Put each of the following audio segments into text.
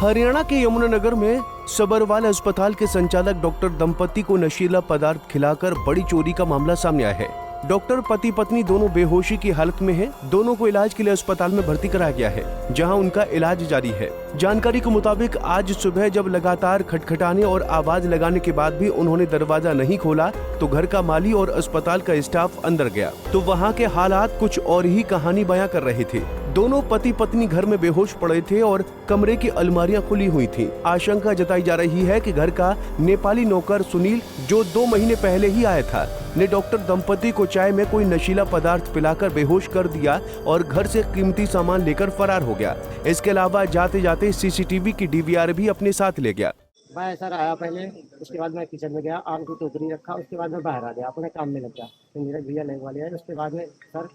हरियाणा के यमुनानगर में सबरवाल अस्पताल के संचालक डॉक्टर दंपति को नशीला पदार्थ खिलाकर बड़ी चोरी का मामला सामने आया है। डॉक्टर पति पत्नी दोनों बेहोशी की हालत में हैं। दोनों को इलाज के लिए अस्पताल में भर्ती कराया गया है, जहां उनका इलाज जारी है। जानकारी के मुताबिक आज सुबह जब लगातार खटखटाने और आवाज लगाने के बाद भी उन्होंने दरवाजा नहीं खोला तो घर का माली और अस्पताल का स्टाफ अंदर गया तो वहां के हालात कुछ और ही कहानी बयां कर रहे थे। दोनों पति पत्नी घर में बेहोश पड़े थे और कमरे की अलमारियां खुली हुई थीं। आशंका जताई जा रही है कि घर का नेपाली नौकर सुनील, जो 2 महीने पहले ही आया था, ने डॉक्टर दंपति को चाय में कोई नशीला पदार्थ पिलाकर बेहोश कर दिया और घर से कीमती सामान लेकर फरार हो गया। इसके अलावा जाते जाते सीसीटीवी की डीवीआर भी अपने साथ ले गया। मैं सर आया पहले, उसके बाद मैं किचन में गया, आम की टोकरी रखा, उसके बाद मैं बाहर आ गया, अपने काम में लग गया। तो नीरज भैया लेने वाले आए, उसके बाद में सर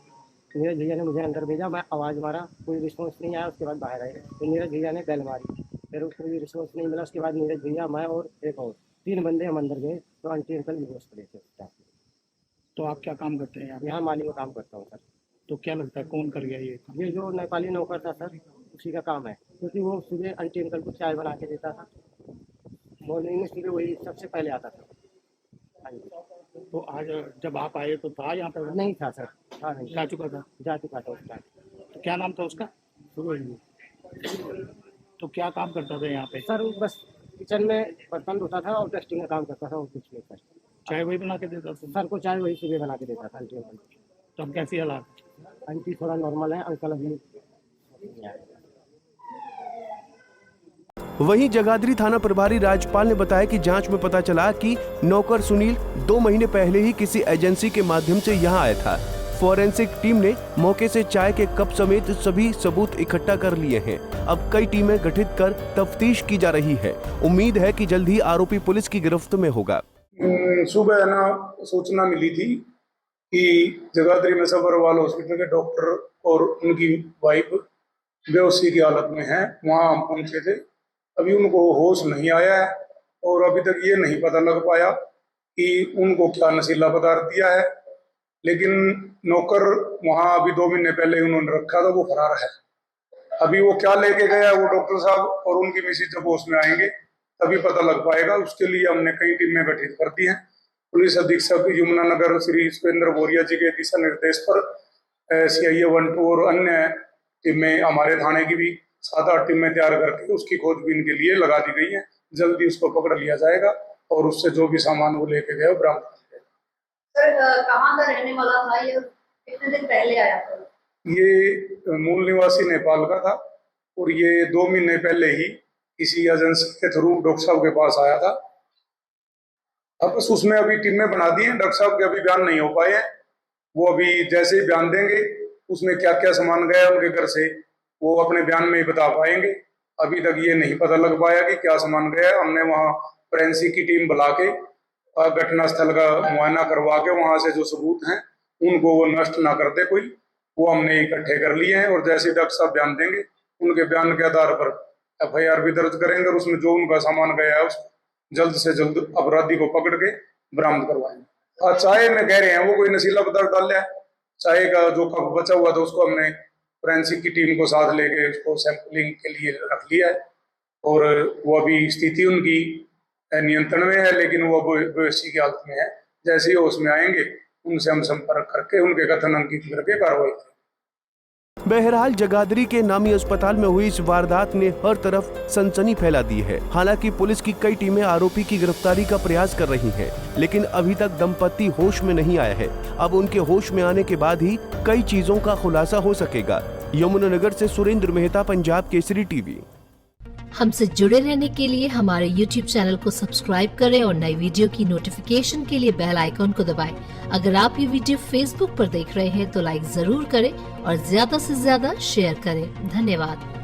नीरज भैया ने मुझे अंदर भेजा, मैं आवाज़ मारा, कोई रिस्पॉन्स नहीं आया। उसके बाद बाहर आए तो नीरज भैया ने बेल मारी, फिर कोई रिस्पॉन्स नहीं मिला। उसके बाद नीरज भैया, मैं और एक और 3 बंदे हम अंदर गए तो आंटी अंकल बेहोश पड़े थे। तो आप क्या काम करते हैं यहाँ माली का काम करता हूँ सर। तो क्या लगता है कौन कर गया ये जो नेपाली नौकर था सर, उसी का काम है, क्योंकि वो सुबह आंटी अंकल को चाय बना के देता था। मॉर्निंग में सुबह वही सबसे पहले आता था। हाँ जी। तो आज जब आप आए तो था यहाँ पे? नहीं था सर, हाँ नहीं जा चुका था। जा चुका था उसका। तो क्या नाम था उसका? सुबह तो क्या काम करता था यहाँ पे? सर बस किचन में बर्तन धोता था और डस्टिंग का काम करता था और कुछ नहीं सर। चाय वही बना के देता था? सर को चाय वही सुबह बना के देता था आंटी अंकल। तो अब कैसी हालात? आंटी थोड़ा नॉर्मल है, अंकल अभी नहीं आए। वहीं जगाधरी थाना प्रभारी राजपाल ने बताया कि जांच में पता चला कि नौकर सुनील 2 महीने पहले ही किसी एजेंसी के माध्यम से यहां आया था। फोरेंसिक टीम ने मौके से चाय के कप समेत सभी सबूत इकट्ठा कर लिए हैं। अब कई टीमें गठित कर तफ्तीश की जा रही है। उम्मीद है कि जल्द ही आरोपी पुलिस की गिरफ्त में होगा। सुबह ना सूचना मिली थी कि जगाधरी में सबरवाल हॉस्पिटल के डॉक्टर और उनकी वाइफ बेहोशी की हालत में हैं। वहाँ हम पहुँचे थे। अभी उनको होश नहीं आया है और अभी तक ये नहीं पता लग पाया कि उनको क्या नशीला पदार्थ दिया है, लेकिन नौकर वहाँ अभी 2 महीने पहले उन्होंने रखा था, वो फरार है। अभी वो क्या लेके गया वो डॉक्टर साहब और उनकी मिसेज जब होश में आएंगे तभी पता लग पाएगा। उसके लिए हमने कई टीमें गठित कर दी हैं। पुलिस अधीक्षक यमुनानगर श्री सुरेंद्र बोरिया जी के दिशा निर्देश पर CIA 1-2 और अन्य टीमें, हमारे थाने की भी 7-8 टीमें तैयार करके उसकी खोजबीन के लिए लगा दी गई है। जल्दी उसको पकड़ लिया जाएगा और उससे जो भी सामान वो लेके गए बरामद कर लिया। सर कहाँ का रहने वाला था ये? कितने दिन पहले आया था? ये मूल निवासी नेपाल का था और ये 2 महीने पहले ही किसी एजेंसी के थ्रू डॉक्टर साहब के पास आया था। अब बस उसमें अभी टीमें बना दी हैं। डॉक्टर साहब के अभी बयान नहीं हो पाए हैं। वो अभी जैसे ही बयान देंगे उसमें क्या क्या सामान गया उनके घर से वो अपने बयान में ही बता पाएंगे। अभी तक ये नहीं पता लग पाया कि क्या सामान गया। हमने वहाँ फोरेंसिक की टीम बुला के घटना स्थल का मुआयना करवा के वहाँ से जो सबूत हैं उनको वो नष्ट ना कर दे कोई, वो हमने इकट्ठे कर लिए हैं। और जैसे डॉक्टर साहब बयान देंगे उनके बयान के आधार पर FIR भी दर्ज करेंगे और उसमें जो उनका सामान गया है उसको जल्द से जल्द अपराधी को पकड़ के बरामद करवाएंगे। चाय में कह रहे हैं वो कोई नशीला पदार्थ डाल लिया है। चाय का जो कप बचा हुआ था उसको हमने फोरेंसिक की टीम को साथ लेके उसको सैंपलिंग के लिए रख लिया है और वो अभी स्थिति उनकी नियंत्रण में है, लेकिन वो बेहोशी की हालत में है। जैसे ही होश में आएंगे उनसे हम संपर्क करके उनके कथन अंकित करके कार्रवाई करेंगे। बहरहाल जगाधरी के नामी अस्पताल में हुई इस वारदात ने हर तरफ सनसनी फैला दी है। हालांकि पुलिस की कई टीमें आरोपी की गिरफ्तारी का प्रयास कर रही हैं, लेकिन अभी तक दंपति होश में नहीं आया है। अब उनके होश में आने के बाद ही कई चीजों का खुलासा हो सकेगा। यमुनानगर से सुरेंद्र मेहता, पंजाब केसरी टीवी। हमसे जुड़े रहने के लिए हमारे YouTube चैनल को सब्सक्राइब करें और नई वीडियो की नोटिफिकेशन के लिए बेल आइकॉन को दबाएं। अगर आप ये वीडियो Facebook पर देख रहे हैं तो लाइक जरूर करें और ज्यादा से ज्यादा शेयर करें। धन्यवाद।